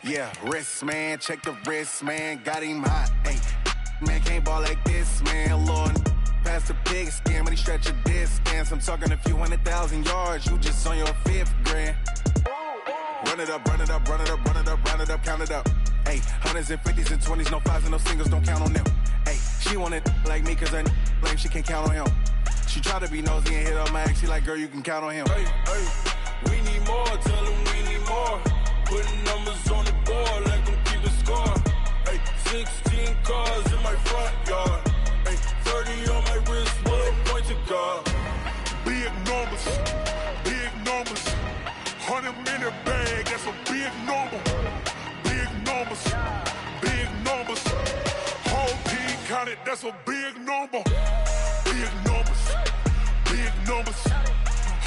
Yeah, wrist, man, check the wrist, man, got him hot, ayy. Man, can't ball like this, man, Lord. Past the pig skin, when he stretch a distance. I'm talking a few 100,000 yards, you just on your 5th grand. Run it up, run it up, run it up, run it up, run it up, count it up. Ayy, hundreds and 50s and 20s, no 5s and no singles, don't count on them. Ayy, she want it like me, cause her lame, she can't count on him. She try to be nosy and hit up my ex, she like, girl, you can count on him. Hey, we need more, tell them we need more. Putting numbers on the board, let them keep the score. Hey, 16 cars in my front yard. Hey, 30 on my wrist, bullet point to God. Big numbers, 100-minute bag, that's a big number. Big numbers, whole team counted, that's a big number. Big numbers,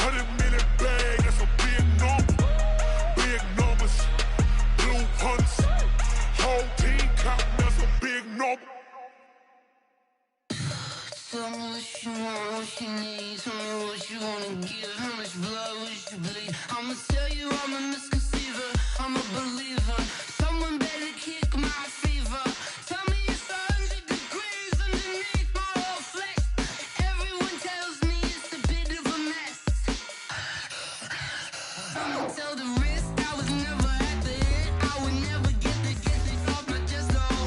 100-minute bag, that's a big number. Big numbers, blue hunts, whole team counting, that's a big number. Tell me what you want, what you need. Tell me what you wanna give. How much blood would you bleed? I'ma tell you I'm a misconceiver. I'm a believer. Someone better kick my fever. Tell me it's 100 degrees underneath my whole flesh. Everyone tells me it's a bit of a mess. I'ma tell the risk I was never at the hit. I would never get this off my chest though.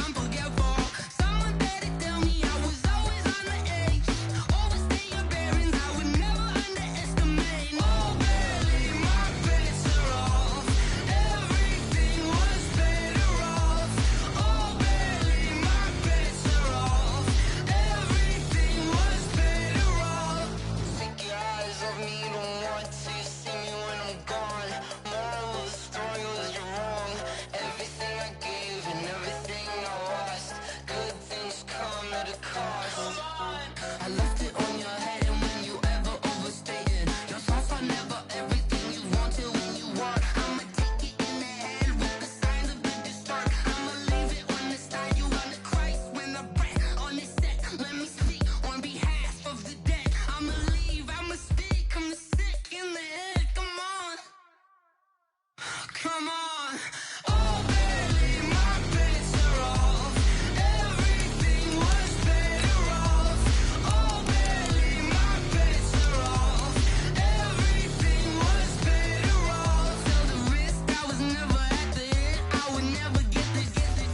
I'm forgetful. Someone better tell me I was always on the edge. Overstay your bearings, I would never underestimate. Oh, barely my bets are off. Everything was better off. Oh, barely my bets are off. Everything was better off. Take your eyes off me, don't want to see me when I'm gone. Moral of the story was you're wrong. Everything I gave and everything I lost. Good things come at a cost. I left it on your head, and when you ever overstated your thoughts are never everything you wanted when you want. I'ma take it in the head with the signs of the distort. I'ma leave it on the side. You on the Christ when the breath on the set. Let me speak on behalf of the dead. I'ma leave, I'ma speak. I'm sick in the head. Come on, come on. Oh, barely my bets are off. Everything was better off. Oh, barely my bets are off. Everything was better off. Tell the risk I was never at the hit. I would never get this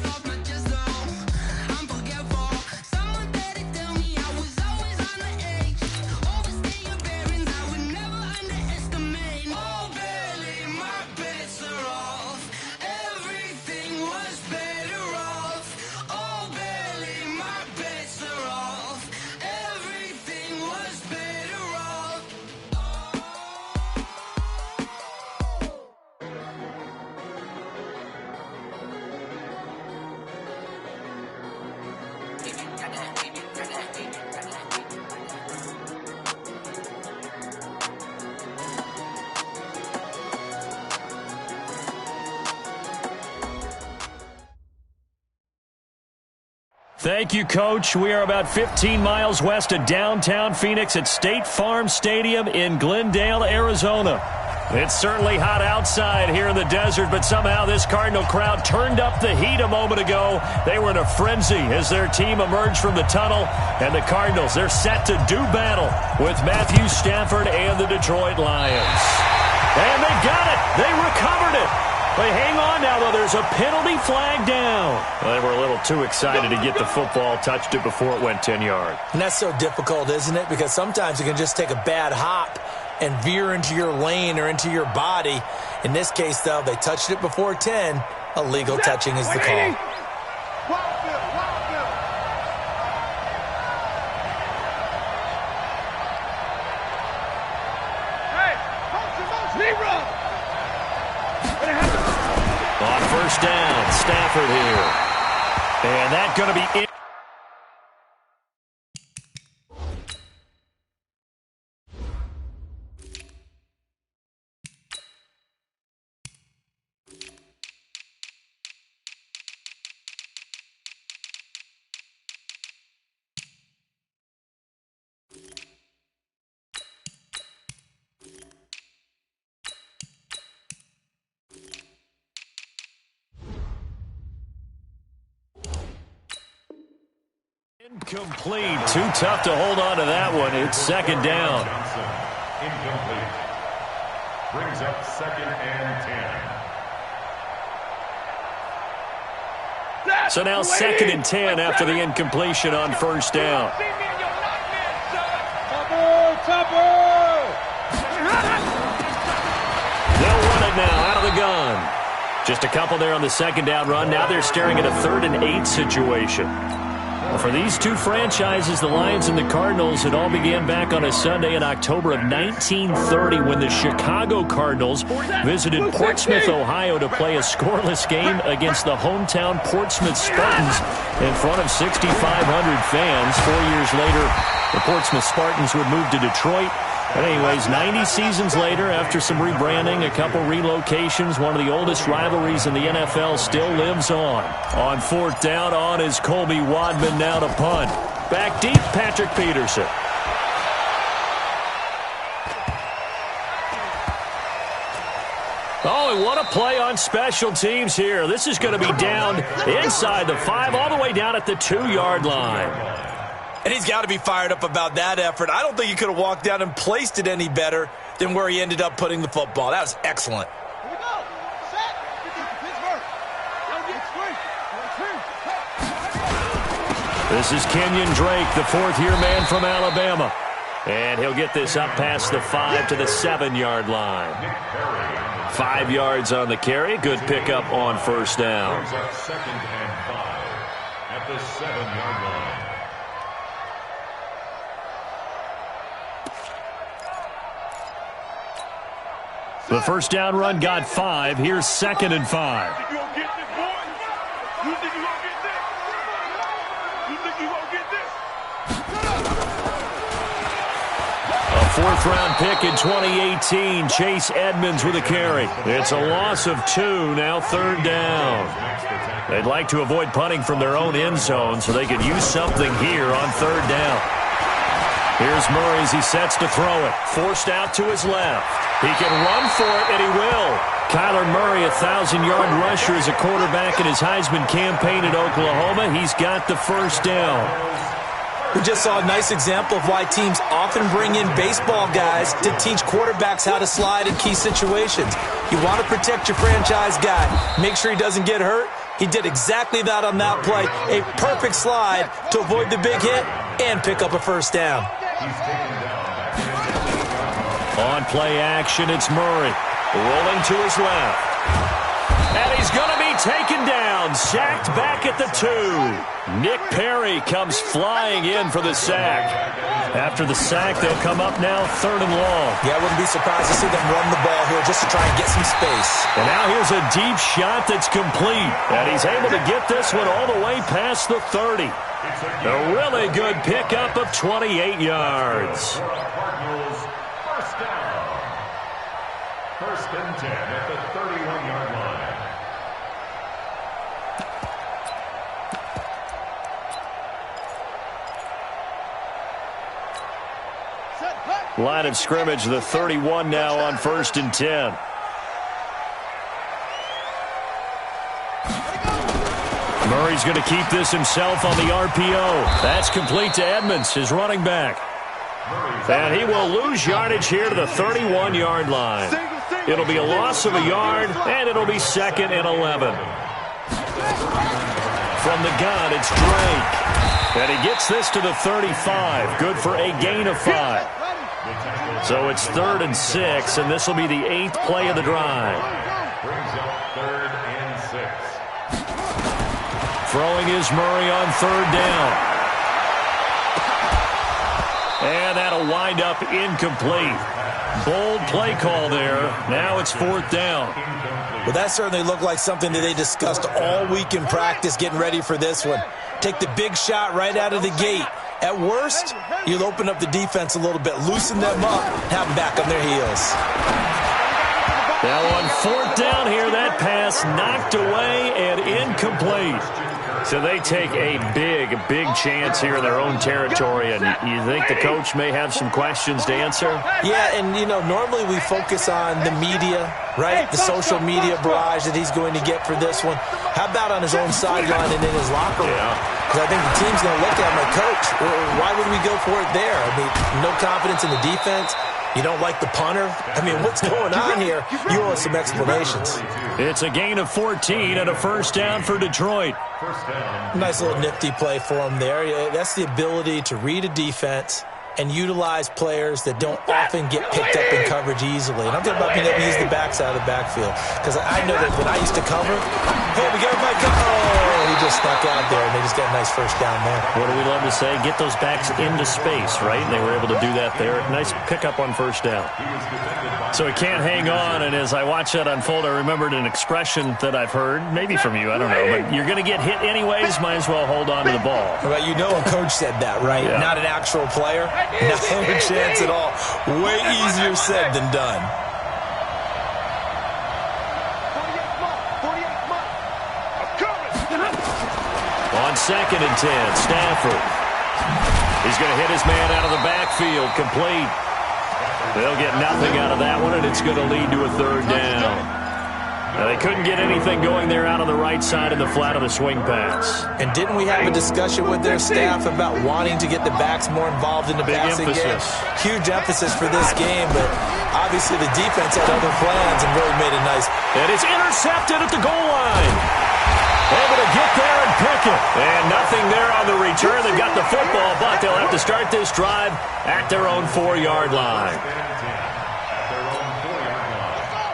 off my chest though. I'm forgetful. Someone better tell me I was always on the edge. Overstay your bearings, I would never underestimate. Oh, barely my bets are off. Everything was better off. Oh, barely my bets are off. Everything was better off. Thank you, Coach. We are about 15 miles west of downtown Phoenix at State Farm Stadium in Glendale, Arizona. It's certainly hot outside here in the desert, but somehow this Cardinal crowd turned up the heat a moment ago. They were in a frenzy as their team emerged from the tunnel, and the Cardinals, they're set to do battle with Matthew Stafford and the Detroit Lions. And they got it. They recovered it. But hang on now, though. There's a penalty flag down. Well, they were a little too excited to get the football, touched it before it went 10 yards. And that's so difficult, isn't it? Because sometimes you can just take a bad hop and veer into your lane or into your body. In this case, though, they touched it before 10. Illegal touching is the call. On first down, Stafford here. And that's going to be it. Incomplete. Too tough to hold on to that one. It's second down. Incomplete. Brings up 2nd and 10. So now 2nd and 10 after the incompletion on first down. They'll run it now out of the gun. Just a couple there on the second down run. Now they're staring at a 3rd and 8 situation. Well, for these two franchises, the Lions and the Cardinals, it all began back on a Sunday in October of 1930 when the Chicago Cardinals visited Portsmouth, Ohio to play a scoreless game against the hometown Portsmouth Spartans in front of 6,500 fans. 4 years later, the Portsmouth Spartans would move to Detroit. But anyways, 90 seasons later, after some rebranding, a couple relocations, one of the oldest rivalries in the NFL still lives on. On 4th down, on is Colby Wadman now to punt. Back deep, Patrick Peterson. Oh, and what a play on special teams here. This is going to be down inside the 5, all the way down at the 2-yard line. And he's got to be fired up about that effort. I don't think he could have walked down and placed it any better than where he ended up putting the football. That was excellent. Here we go. Set. Pittsburgh. This is Kenyon Drake, the 4th-year man from Alabama. And he'll get this up past the 5 to the 7-yard line. 5 yards on the carry. Good pickup on first down. 2nd and 5 at the 7-yard line. The first down run got 5. Here's 2nd and 5. You gonna get this, boy? You think you gonna get this? You think you gonna get this? A 4th-round pick in 2018. Chase Edmonds with a carry. It's a loss of 2. Now 3rd down. They'd like to avoid punting from their own end zone so they could use something here on 3rd down. Here's Murray as he sets to throw it. Forced out to his left. He can run for it, and he will. Kyler Murray, 1,000-yard rusher as a quarterback in his Heisman campaign at Oklahoma. He's got the first down. We just saw a nice example of why teams often bring in baseball guys to teach quarterbacks how to slide in key situations. You want to protect your franchise guy. Make sure he doesn't get hurt. He did exactly that on that play. A perfect slide to avoid the big hit and pick up a first down. On play action, it's Murray. Rolling to his left. And he's going to be taken down. Sacked back at the 2. Nick Perry comes flying in for the sack. After the sack, they'll come up now 3rd and long. Yeah, I wouldn't be surprised to see them run the ball here just to try and get some space. And now here's a deep shot that's complete. And he's able to get this one all the way past the 30. A really good pickup of 28 yards. First down. 1st and 10 at the 31-yard line. Line of scrimmage, the 31 now on 1st and 10. Murray's going to keep this himself on the RPO. That's complete to Edmonds, his running back. And he will lose yardage here to the 31-yard line. It'll be a loss of a yard, and it'll be 2nd and 11. From the gun, it's Drake. And he gets this to the 35. Good for a gain of 5. So it's 3rd and 6, and this will be the 8th play of the drive. Brings up 3rd and 6. Throwing is Murray on 3rd down. And that'll wind up incomplete. Bold play call there. Now it's 4th down. Well, that certainly looked like something that they discussed all week in practice getting ready for this one. Take the big shot right out of the gate. At worst, you'll open up the defense a little bit, loosen them up, have them back on their heels. Now on 4th down here, that pass knocked away and incomplete. So they take a big chance here in their own territory, and you think the coach may have some questions to answer? Yeah, and, you know, normally we focus on the media, right? The social media barrage that he's going to get for this one. How about on his own sideline and in his locker room? Yeah. Because I think the team's going to look at my coach. Why would we go for it there? I mean, no confidence in the defense. You don't like the punter? I mean, what's going on here? You owe us some explanations. It's a gain of 14 and a first down for Detroit. Nice little nifty play for him there. That's the ability to read a defense and utilize players that don't often get picked up in coverage easily. And I'm talking about being able to use the backside of the backfield. Because I know that when I used to cover, hey, we got my cover. Oh, he just snuck out there, and they just got a nice first down there. What do we love to say? Get those backs into space, right? And they were able to do that there. Nice pickup on first down. So he can't hang on, and as I watch that unfold, I remembered an expression that I've heard, maybe from you, I don't know, but you're going to get hit anyways, might as well hold on to the ball. Well, you know a coach said that, right? Yeah. Not an actual player. Not a chance at all. Way easier said than done. 48 months. I'm coming. On 2nd and 10, Stafford. He's going to hit his man out of the backfield, complete. They'll get nothing out of that one, and it's going to lead to a third down. Now, they couldn't get anything going there out on the right side in the flat of the swing pass. And didn't we have a discussion with their staff about wanting to get the backs more involved in the passing game? Huge emphasis for this game, but obviously the defense had other plans and really made a nice. And it's intercepted at the goal line. Able to get there and pick it. And nothing there on the return. They've got the football, but they'll have to start this drive at their own 4-yard line.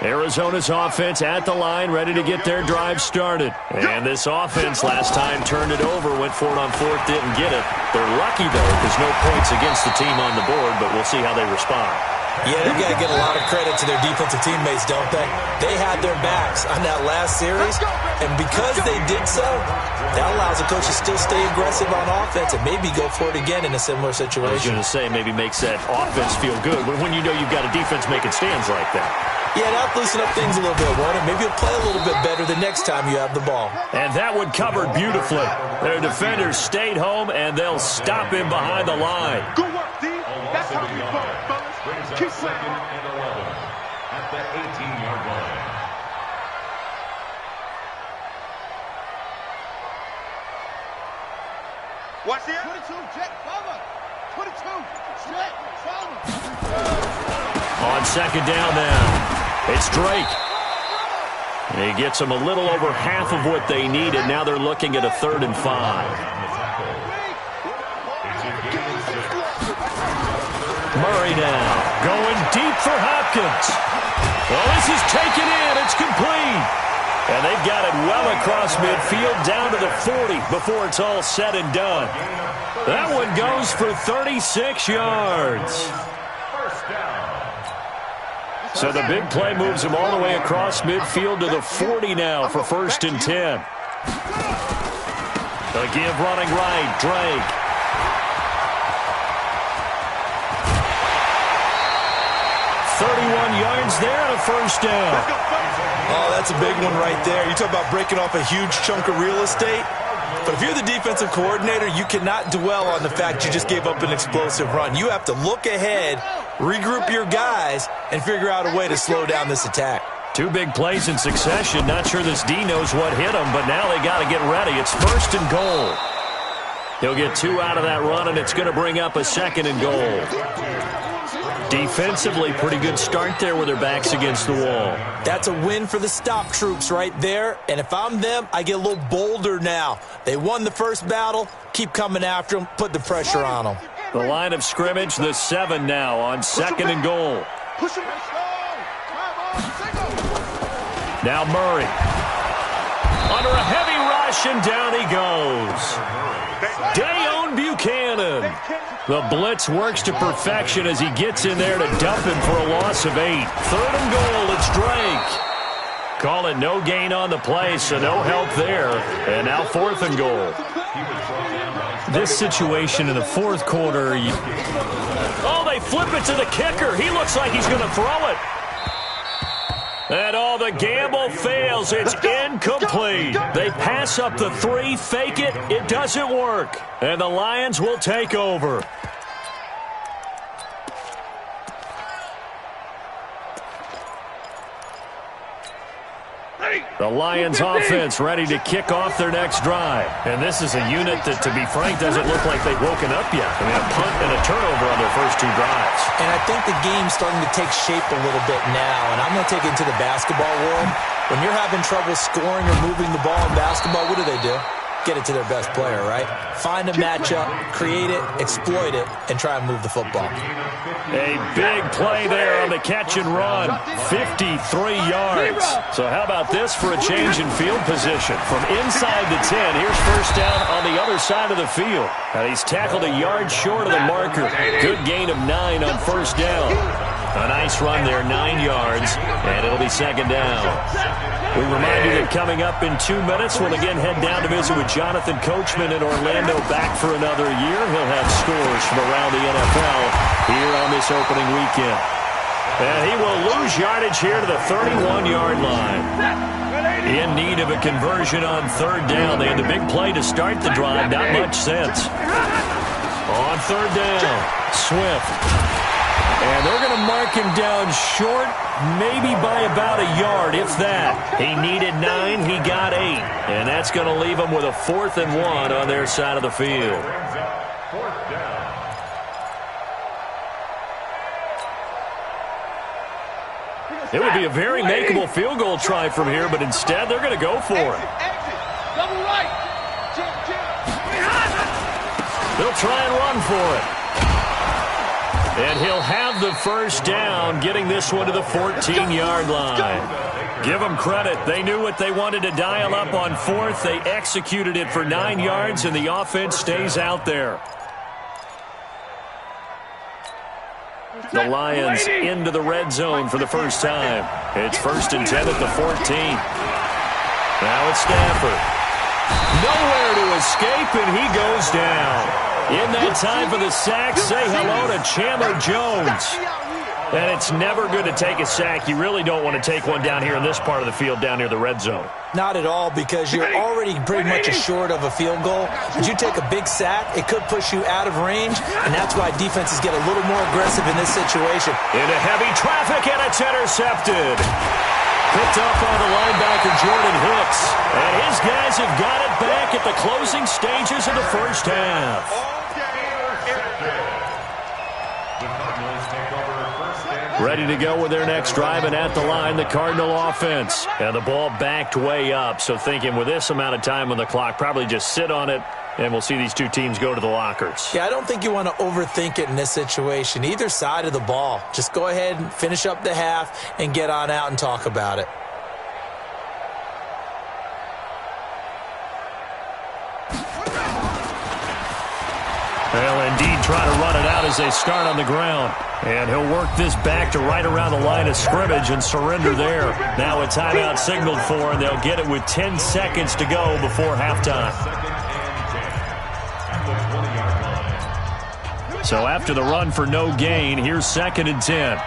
Arizona's offense at the line, ready to get their drive started. And this offense last time turned it over, went for it on 4th, didn't get it. They're lucky, though, because no points against the team on the board, but we'll see how they respond. Yeah, they've got to get a lot of credit to their defensive teammates, don't they? They had their backs on that last series, and because they did so, that allows the coach to still stay aggressive on offense and maybe go for it again in a similar situation. I was going to say, maybe makes that offense feel good when you know you've got a defense making stands like that. Yeah, that'll loosen up things a little bit, won't it? Maybe you'll play a little bit better the next time you have the ball. And that one covered beautifully. Their defenders stayed home, and they'll stop him behind the line. Good work, D. That's how we go, fellas. Keep playing. 2nd and 11 at the 18-yard line. Watch here. 22, jet, cover. 22, jet, cover. On 2nd down now, it's Drake. And he gets them a little over half of what they needed. Now they're looking at a 3rd and 5. Murray now, going deep for Hopkins. Well, this is taken in. It's complete. And they've got it well across midfield, down to the 40 before it's all said and done. That one goes for 36 yards. So the big play moves him all the way across midfield to the 40 now for 1st and 10. The give running right, Drake. Yards there and a first down. Oh, that's a big one right there. You talk about breaking off a huge chunk of real estate. But if you're the defensive coordinator, you cannot dwell on the fact you just gave up an explosive run. You have to look ahead, regroup your guys, and figure out a way to slow down this attack. 2 big plays in succession. Not sure this D knows what hit him, but now they got to get ready. It's 1st and goal. He'll get 2 out of that run, and it's going to bring up a 2nd and goal. Defensively, pretty good start there with their backs against the wall. That's a win for the stop troops right there. And if I'm them, I get a little bolder now. They won the first battle. Keep coming after them. Put the pressure on them. The line of scrimmage, the 7 now on 2nd and goal. Now Murray. Under a heavy rush, and down he goes. Dayon Buchanan. The blitz works to perfection as he gets in there to dump him for a loss of 8. 3rd and goal, it's Drake. Call it no gain on the play, so no help there. And now 4th and goal. This situation in the 4th quarter. Oh, they flip it to the kicker. He looks like he's going to throw it. And all the gamble fails. It's incomplete. They pass up the 3, fake it. It doesn't work. And the Lions will take over. The Lions offense ready to kick off their next drive. And this is a unit that, to be frank, doesn't look like they've woken up yet. I mean, a punt and a turnover on their first two drives. And I think the game's starting to take shape a little bit now. And I'm going to take it to the basketball world. When you're having trouble scoring or moving the ball in basketball, what do? Get it to their best player, right? Find a matchup, create it, exploit it, and try and move the football. A big play there on the catch and run. 53 yards. So how about this for a change in field position? From inside the 10, here's first down on the other side of the field. And he's tackled a yard short of the marker. Good gain of 9 on first down. A nice run there, 9 yards, and it'll be second down. We remind you that coming up in 2 minutes, we'll again head down to visit with Jonathan Coachman in Orlando, back for another year. He'll have scores from around the NFL here on this opening weekend. And he will lose yardage here to the 31-yard line. In need of a conversion on third down. They had the big play to start the drive. Not much sense. On third down, Swift. And they're going to mark him down short, maybe by about a yard, if that. He needed 9, he got 8. And that's going to leave him with a 4th and 1 on their side of the field. It would be a very makeable field goal try from here, but instead they're going to go for it. Double right. They'll try and run for it. And he'll have the first down, getting this one to the 14-yard line. Give them credit. They knew what they wanted to dial up on fourth. They executed it for 9 yards, and the offense stays out there. The Lions into the red zone for the first time. It's 1st and 10 at the 14. Now it's Stafford. Nowhere to escape, and he goes down. In that time for the sack, say hello to Chandler Jones. And it's never good to take a sack. You really don't want to take one down here in this part of the field, down near the red zone. Not at all, because you're already pretty much assured of a field goal. But you take a big sack, it could push you out of range, and that's why defenses get a little more aggressive in this situation. Into heavy traffic, and it's intercepted. Picked up by the linebacker, Jordan Hicks. And his guys have got it back at the closing stages of the first half. Ready to go with their next drive, and at the line, the Cardinal offense. And the ball backed way up, so thinking with this amount of time on the clock, probably just sit on it, and we'll see these two teams go to the lockers. Yeah, I don't think you want to overthink it in this situation. Either side of the ball. Just go ahead and finish up the half and get on out and talk about it. They'll indeed try to run it out as they start on the ground. And he'll work this back to right around the line of scrimmage and surrender there. Now a timeout signaled for, and they'll get it with 10 seconds to go before halftime. So after the run for no gain, here's 2nd and 10.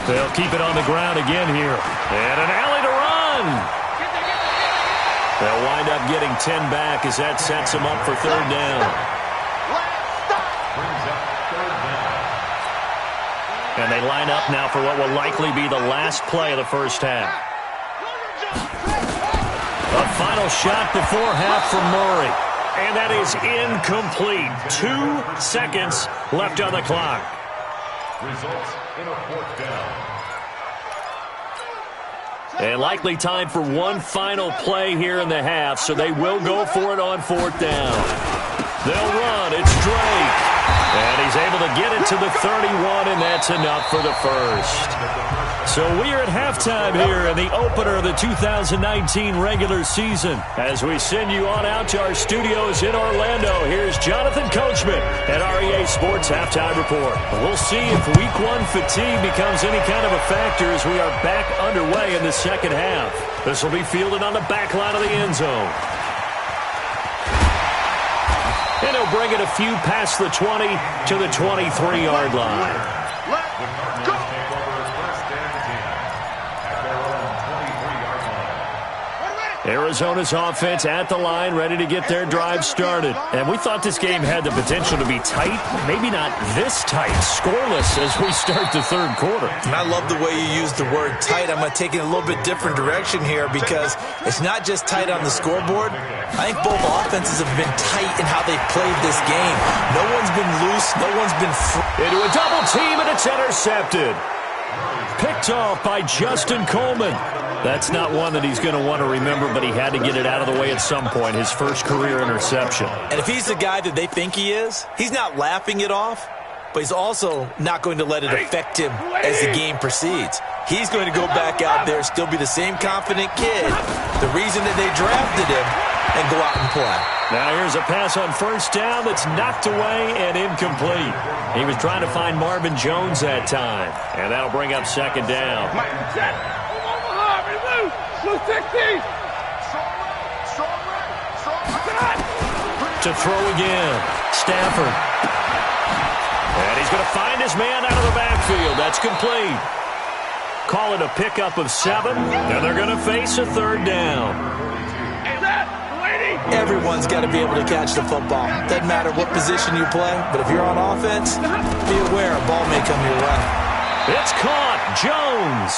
They'll keep it on the ground again here. And an alley to run. They'll wind up getting 10 back as that sets them up for third down. And they line up now for what will likely be the last play of the first half. A final shot before half from Murray. And that is incomplete. 2 seconds left on the clock. Results in a 4th down. And likely time for one final play here in the half, so they will go for it on 4th down. They'll run. It's Drake. And he's able to get it to the 31, and that's enough for the first. So we are at halftime here in the opener of the 2019 regular season. As we send you on out to our studios in Orlando, here's Jonathan Coachman at REA Sports Halftime Report. We'll see if Week 1 fatigue becomes any kind of a factor as we are back underway in the second half. This will be fielded on the back line of the end zone. And he'll bring it a few past the 20 to the 23-yard line. The Cardinals take over 1st and 10 at their own 23-yard line. Arizona's offense at the line, ready to get their drive started. And we thought this game had the potential to be tight, maybe not this tight, scoreless as we start the third quarter. And I love the way you use the word tight. I'm going to take it in a little bit different direction here because it's not just tight on the scoreboard. I think both offenses have been tight in how they've played this game. No one's been loose. No one's been free. Into a double team, and it's intercepted. Picked off by Justin Coleman. That's not one that he's going to want to remember, but he had to get it out of the way at some point, his first career interception. And if he's the guy that they think he is, he's not laughing it off, but he's also not going to let it affect him as the game proceeds. He's going to go back out there, still be the same confident kid, the reason that they drafted him, and go out and play. Now here's a pass on first down that's knocked away and incomplete. He was trying to find Marvin Jones that time, and that'll bring up second down. To throw again, Stafford. And he's going to find his man out of the backfield. That's complete. Call it a pickup of 7, and they're going to face a third down. Everyone's got to be able to catch the football. Doesn't matter what position you play, but if you're on offense, be aware a ball may come your way. It's caught. Jones.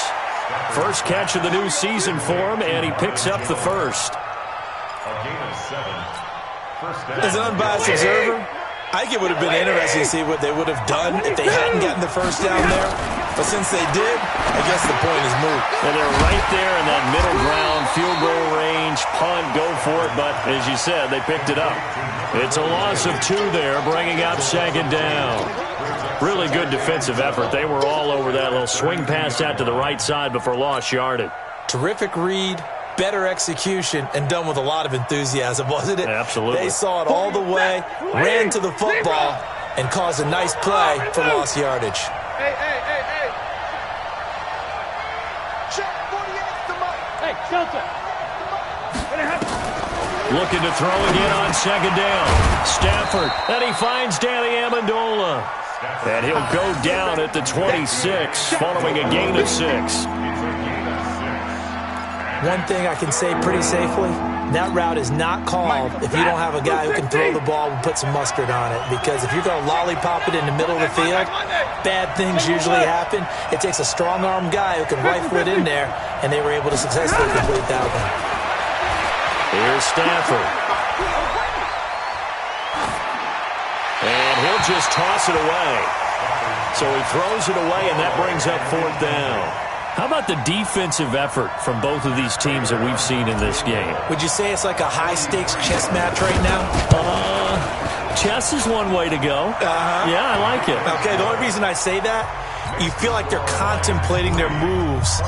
First catch of the new season for him, and he picks up the first. As an unbiased observer, I think it would have been interesting to see what they would have done if they hadn't gotten the first down there. But since they did, I guess the point is moot. And they're right there in that middle ground, field goal range, punt, go for it. But as you said, they picked it up. It's a loss of 2 there, bringing up second down. Really good defensive effort. They were all over that little swing pass out to the right side before lost yardage. Terrific read, better execution, and done with a lot of enthusiasm, wasn't it? Absolutely. They saw it all the way, ran to the football, and caused a nice play for lost yardage. Hey. Hey, Shelton. Looking to throw again on second down. Stafford, and he finds Danny Amendola. And he'll go down at the 26, following a gain of 6. One thing I can say pretty safely, that route is not called if you don't have a guy who can throw the ball and put some mustard on it. Because if you're going to lollipop it in the middle of the field, bad things usually happen. It takes a strong-armed guy who can rifle it in there, and they were able to successfully complete that one. Here's Stafford. And he'll just toss it away. So he throws it away, and that brings up fourth down. How about the defensive effort from both of these teams that we've seen in this game? Would you say it's like a high-stakes chess match right now? Chess is one way to go. Yeah, I like it. Okay, the only reason I say that, you feel like they're contemplating their moves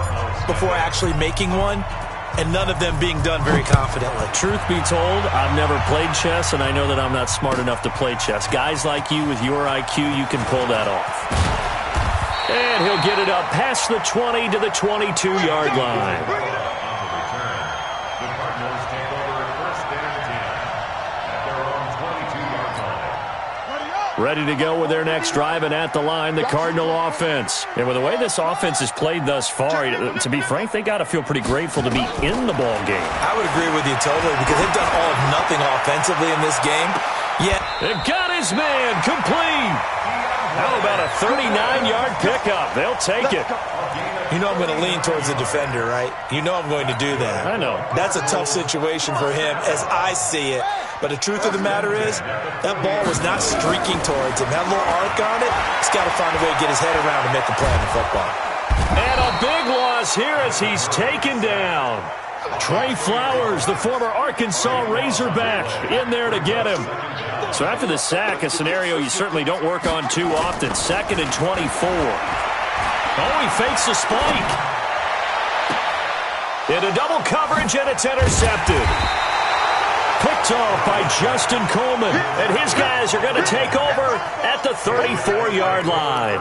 before actually making one, and none of them being done very confidently. Truth be told, I've never played chess, and I know that I'm not smart enough to play chess. Guys like you with your IQ, you can pull that off. And he'll get it up past the 20 to the 22-yard line. Ready to go with their next drive, and at the line, the Cardinal offense. And with the way this offense has played thus far, to be frank, they got to feel pretty grateful to be in the ball game. I would agree with you totally, because they've done all of nothing offensively in this game. Yet they've got his man complete. How about a 39-yard pickup? They'll take it. You know I'm going to lean towards the defender, right? You know I'm going to do that. I know. That's a tough situation for him as I see it. But the truth of the matter is, that ball was not streaking towards him. That little arc on it, he's got to find a way to get his head around and make a play on the football. And a big loss here as he's taken down. Trey Flowers, the former Arkansas Razorback, in there to get him. So after the sack, a scenario you certainly don't work on too often. 2nd and 24. Oh, he fakes a spike. Into double coverage, and it's intercepted. Picked off by Justin Coleman. And his guys are going to take over at the 34-yard line.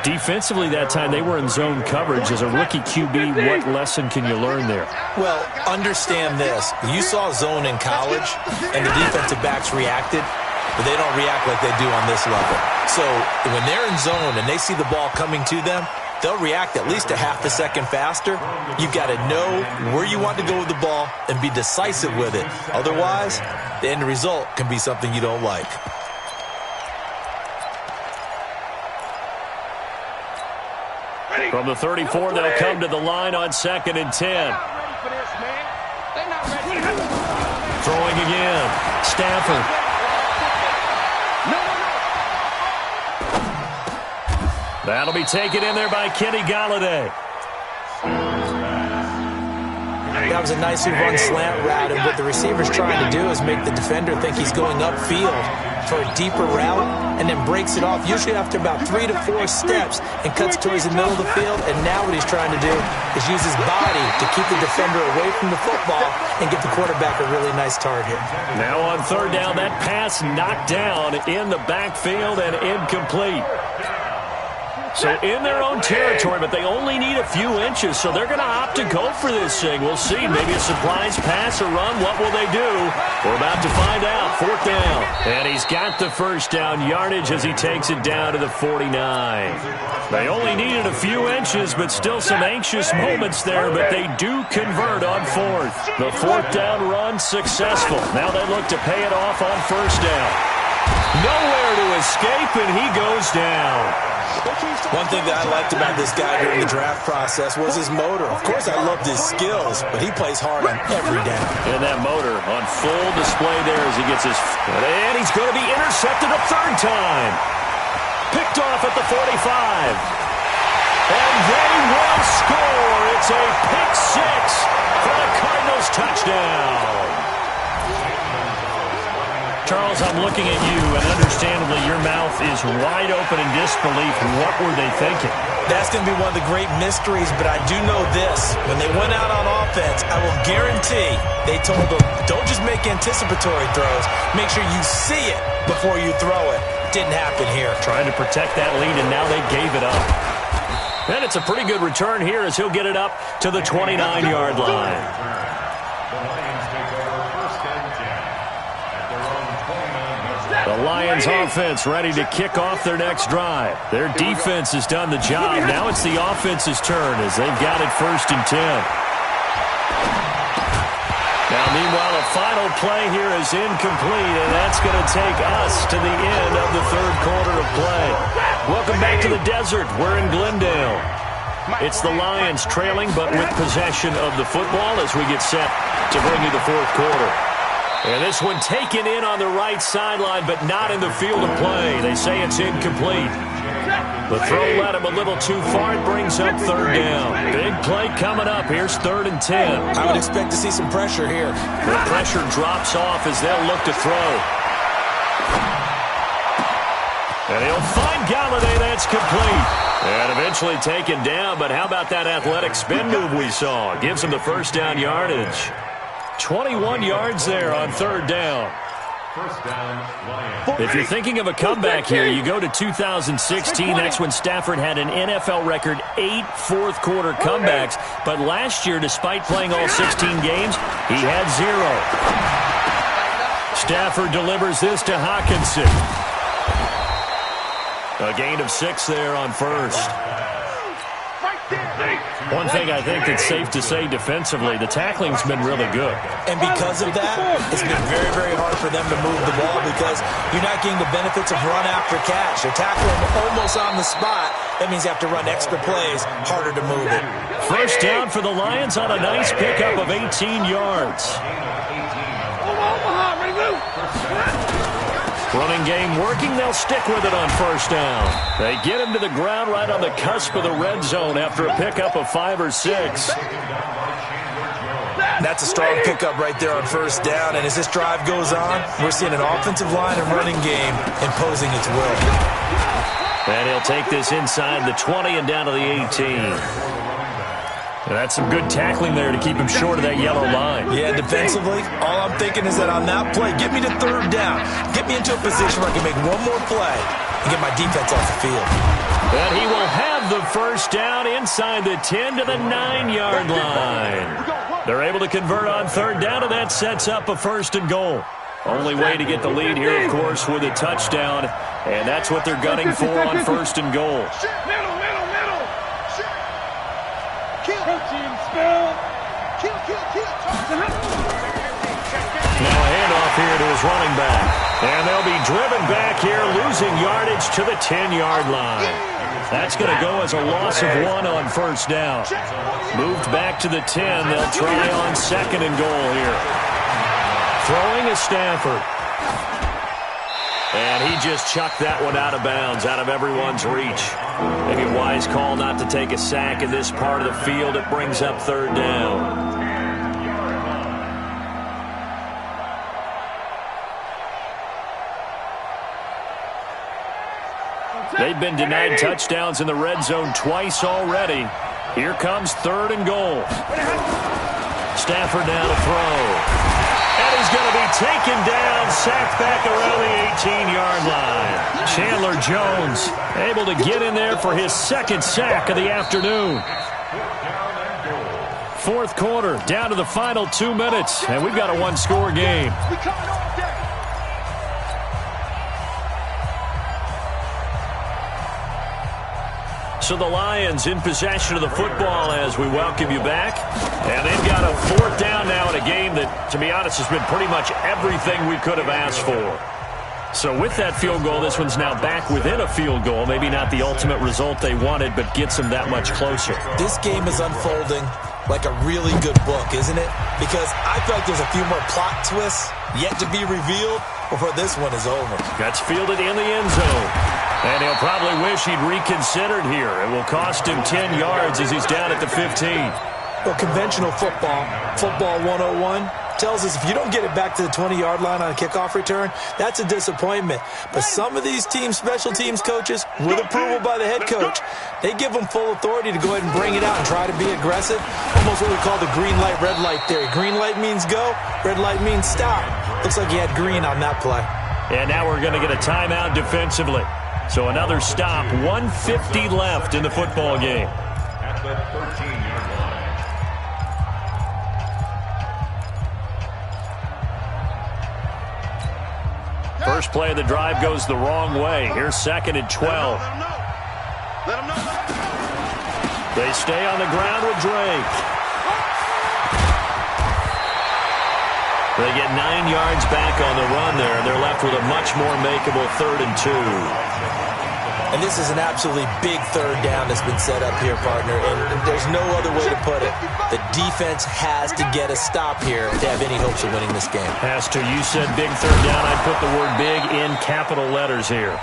Defensively that time, they were in zone coverage. As a rookie QB, what lesson can you learn there? Well, understand this. You saw zone in college, and the defensive backs reacted, but they don't react like they do on this level. So when they're in zone and they see the ball coming to them, they'll react at least a half a second faster. You've got to know where you want to go with the ball and be decisive with it. Otherwise, the end result can be something you don't like. From the 34, they'll come to the line on 2nd and 10. Throwing again. Stafford. That'll be taken in there by Kenny Golladay. That was a nicely run slant route, and what the receiver's trying to do is make the defender think he's going upfield for a deeper route, and then breaks it off, usually after about 3 to 4 steps, and cuts towards the middle of the field. And now what he's trying to do is use his body to keep the defender away from the football and get the quarterback a really nice target. Now on 3rd down, that pass knocked down in the backfield and incomplete. So in their own territory, but they only need a few inches, so they're going to opt to go for this thing. We'll see. Maybe a surprise pass or run. What will they do? We're about to find out. 4th down. And he's got the 1st down yardage as he takes it down to the 49. They only needed a few inches, but still some anxious moments there, but they do convert on 4th. The 4th down run successful. Now they look to pay it off on 1st down. Nowhere to escape, and he goes down. One thing that I liked about this guy during the draft process was his motor. Of course, I loved his skills, but he plays hard on every down. And that motor on full display there as he gets his... And he's going to be intercepted a 3rd time. Picked off at the 45. And they will score. It's a pick 6 for the Cardinals touchdown. Charles, I'm looking at you, and understandably, your mouth is wide open in disbelief. What were they thinking? That's going to be one of the great mysteries, but I do know this. When they went out on offense, I will guarantee they told them, don't just make anticipatory throws. Make sure you see it before you throw it. Didn't happen here. Trying to protect that lead, and now they gave it up. And it's a pretty good return here as he'll get it up to the 29-yard line. The Lions offense ready to kick off their next drive. Their defense has done the job. Now it's the offense's turn as they've got it 1st and 10. Now, meanwhile, a final play here is incomplete, and that's going to take us to the end of the 3rd quarter of play. Welcome back to the desert. We're in Glendale. It's the Lions trailing, but with possession of the football as we get set to bring you the 4th quarter. And this one taken in on the right sideline, but not in the field of play. They say it's incomplete. The throw led him a little too far. It brings up 3rd down. Big play coming up. Here's 3rd and 10. I would expect to see some pressure here. The pressure drops off as they'll look to throw. And he'll find Golladay. That's complete. And eventually taken down, but how about that athletic spin move we saw? Gives him the 1st down yardage. 21 yards there on 3rd down. If you're thinking of a comeback here, you go to 2016. That's when Stafford had an NFL record 8 4th-quarter comebacks. But last year, despite playing all 16 games, he had 0. Stafford delivers this to Hawkinson. A gain of 6 there on 1st. One thing I think that's safe to say defensively, the tackling's been really good. And because of that, it's been very, very hard for them to move the ball because you're not getting the benefits of run after catch. They're tackling almost on the spot. That means you have to run extra plays, harder to move it. 1st down for the Lions on a nice pickup of 18 yards. Running game working. They'll stick with it on 1st down. They get him to the ground right on the cusp of the red zone after a pickup of 5 or 6. That's a strong pickup right there on 1st down. And as this drive goes on, we're seeing an offensive line and running game imposing its will. And he'll take this inside the 20 and down to the 18. And that's some good tackling there to keep him short of that yellow line. Yeah, defensively, all I'm thinking is that on that play, get me to 3rd down. Get me into a position where I can make one more play and get my defense off the field. And he will have the 1st down inside the 10 to the 9-yard line. They're able to convert on 3rd down, and that sets up a 1st and goal. Only way to get the lead here, of course, with a touchdown. And that's what they're gunning for on 1st and goal. Now a handoff here to his running back. And they'll be driven back here, losing yardage to the 10-yard line. That's going to go as a loss of 1 on first down. Moved back to the 10. They'll try on second and goal here. Throwing is Stafford. And he just chucked that one out of bounds, out of everyone's reach. Maybe a wise call not to take a sack in this part of the field. It brings up third down. They've been denied touchdowns in the red zone twice already. Here comes third and goal. Stafford now to throw. And he's going to be taken down, sacked back around the 18-yard line. Chandler Jones able to get in there for his second sack of the afternoon. Fourth quarter, down to the final 2 minutes, and we've got a one-score game. So the Lions in possession of the football as we welcome you back. And they've got a fourth down now in a game that, to be honest, has been pretty much everything we could have asked for. So with that field goal, this one's now back within a field goal. Maybe not the ultimate result they wanted, but gets them that much closer. This game is unfolding like a really good book, isn't it? Because I feel like there's a few more plot twists yet to be revealed before this one is over. That's fielded in the end zone. And he'll probably wish he'd reconsidered here. It will cost him 10 yards as he's down at the 15. Well, conventional football 101, tells us if you don't get it back to the 20-yard line on a kickoff return, that's a disappointment. But some of these special teams coaches, with approval by the head coach, they give them full authority to go ahead and bring it out and try to be aggressive. Almost what we call the green light, red light theory. Green light means go, red light means stop. Looks like he had green on that play. And now we're going to get a timeout defensively. So another stop, 1:50 left in the football game. At the 13-yard line. First play of the drive goes the wrong way. Here's second and 12. They stay on the ground with Drake. They get 9 yards back on the run there, and they're left with a much more makeable 3rd and 2. And this is an absolutely big third down that's been set up here, partner, and there's no other way to put it. The defense has to get a stop here to have any hopes of winning this game. Has to. You said big third down. I put the word big in capital letters here.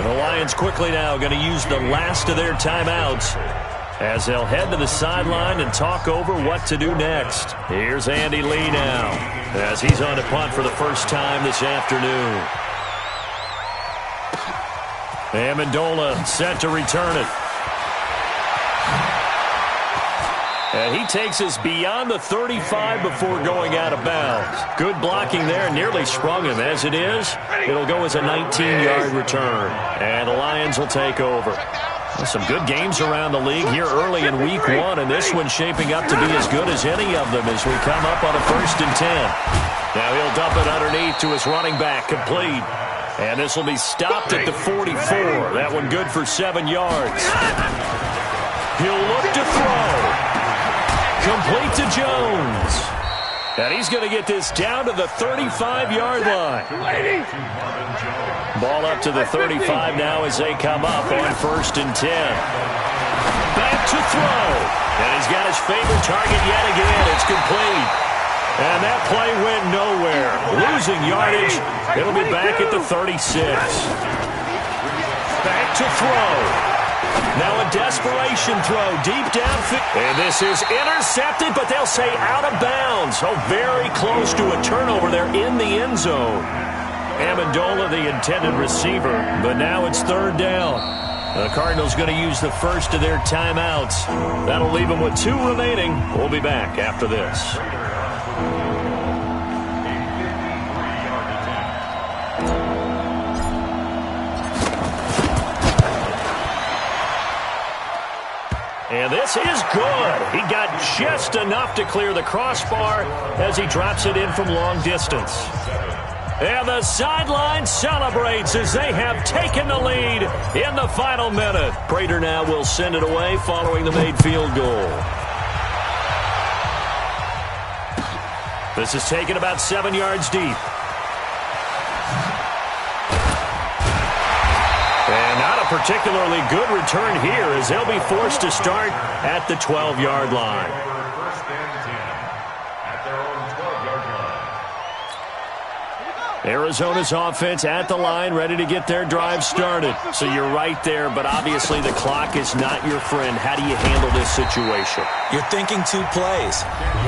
And the Lions quickly now going to use the last of their timeouts as they'll head to the sideline and talk over what to do next. Here's Andy Lee now as he's on to punt for the first time this afternoon. Amendola set to return it. And he takes us beyond the 35 before going out of bounds. Good blocking there, nearly sprung him. As it is, it'll go as a 19-yard return. And the Lions will take over. Some good games around the league here early in week 1, and this one's shaping up to be as good as any of them as we come up on a 1st and 10. Now he'll dump it underneath to his running back, complete. And this will be stopped at the 44. That one good for 7 yards. He'll look to throw. Complete to Jones. And he's going to get this down to the 35-yard line. Ball up to the 35 now as they come up on 1st and 10. Back to throw. And he's got his favorite target yet again. It's complete. And that play went nowhere. Losing yardage. It'll be back at the 36. Back to throw. Now a desperation throw deep downfield. And this is intercepted, but they'll say out of bounds. Oh, very close to a turnover there in the end zone. Amendola, the intended receiver, but now it's 3rd down. The Cardinals going to use the first of their timeouts. That'll leave them with 2 remaining. We'll be back after this. And this is good. He got just enough to clear the crossbar as he drops it in from long distance. And the sideline celebrates as they have taken the lead in the final minute. Prater now will send it away following the made field goal. This is taken about 7 yards deep. And not a particularly good return here as they'll be forced to start at the 12-yard line. First and 10 at their own 12-yard line. Arizona's offense at the line, ready to get their drive started. So you're right there, but obviously the clock is not your friend. How do you handle this situation? You're thinking 2 plays.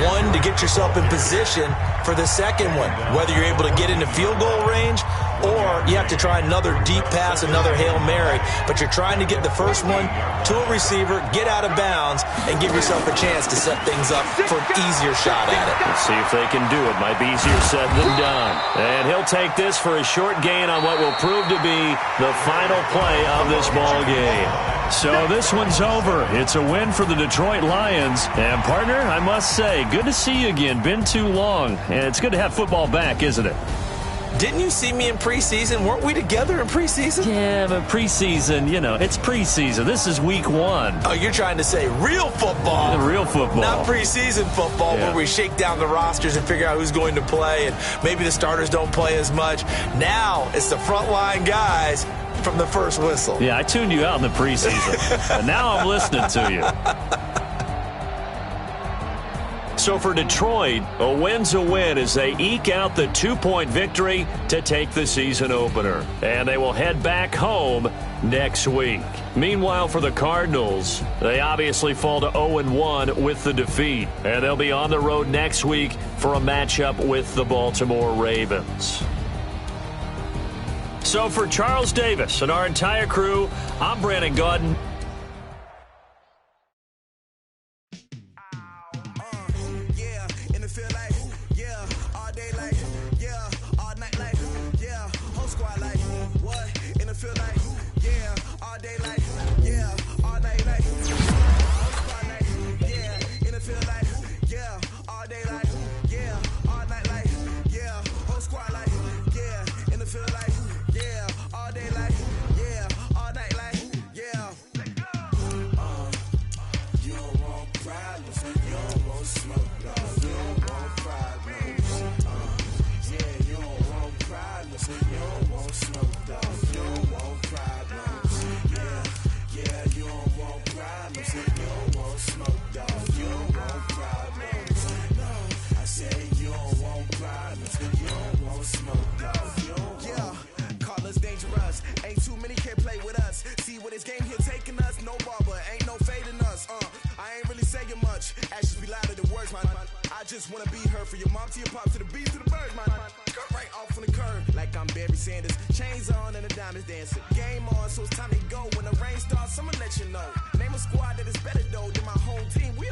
One, to get yourself in position for the second one, whether you're able to get into field goal range or you have to try another deep pass, another Hail Mary. But you're trying to get the first one to a receiver, get out of bounds, and give yourself a chance to set things up for an easier shot at it. Let's see if they can do it. Might be easier said than done. And he'll take this for a short gain on what will prove to be the final play of this ball game. So this one's over. It's a win for the Detroit Lions. And, partner, I must say, good to see you again. Been too long. And it's good to have football back, isn't it? Didn't you see me in preseason? Weren't we together in preseason? Yeah, but preseason, you know, it's preseason. This is week 1. Oh, you're trying to say real football. Real football. Not preseason football Yeah. where we shake down the rosters and figure out who's going to play and maybe the starters don't play as much. Now it's the frontline guys from the first whistle. Yeah, I tuned you out in the preseason. And now I'm listening to you. So for Detroit, a win's a win as they eke out the 2-point victory to take the season opener. And they will head back home next week. Meanwhile, for the Cardinals, they obviously fall to 0-1 with the defeat. And they'll be on the road next week for a matchup with the Baltimore Ravens. So for Charles Davis and our entire crew, I'm Brandon Gaudin. Game on, so it's time to go. When the rain starts, I'ma let you know. Name a squad that is better though than my home team. We